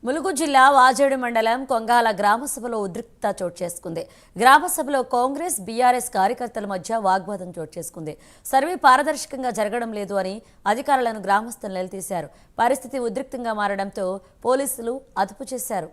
ములుగు జిల్లా వాజేడు మండలం కొంగాల గ్రామసభలో ఉద్రిక్తత చోటు చేసుకుంది. గ్రామసభలో కాంగ్రెస్ బీఆర్ఎస్ కార్యకర్తల మధ్య వాగ్వాదం చోటు చేసుకుంది. సర్వే పారదర్శకంగా జరగడం లేదు అని అధికారులను గ్రామస్తులు నిలదీశారు. పరిస్థితి ఉద్రిక్తంగా మారడంతో పోలీసులు అదుపు చేశారు.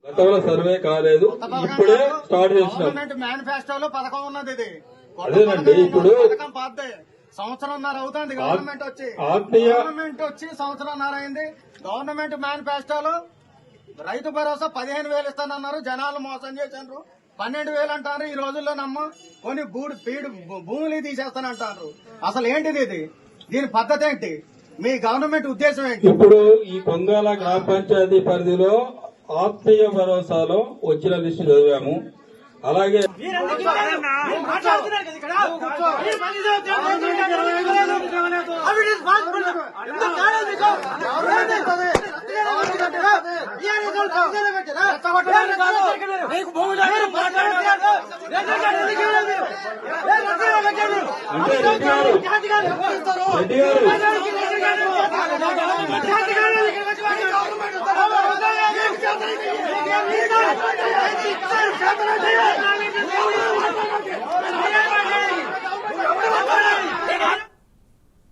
గతంలో సర్వే కాలేదు, ఇప్పుడే స్టార్ట్ చేసినాం. మేనిఫెస్టోలో పథకం ఉన్నది. ఇది అదేనండి. ఇప్పుడు సంవత్సరంన్నర అవుతుంది గవర్నమెంట్ వచ్చి సంవత్సరంన్నర అయింది. గవర్నమెంట్ మేనిఫెస్టోలో రైతు భరోసా 15,000 ఇస్తానన్నారు. జనాలు మోసం చేశారు. 12,000 అంటారు. ఈ రోజుల్లో కొన్ని భూములు తీసేస్తానంటారు. అసలు ఏంటిది ఇది? దీని పద్ధతి ఏంటి? మీ గవర్నమెంట్ ఉద్దేశం ఏంటి? ఇప్పుడు ఈ కొంగాల గ్రామ పంచాయతీ పరిధిలో ఆత్మీయ భరోసాలో వచ్చిన లిస్టు చదివాము. అలాగే రెడ్డి గారు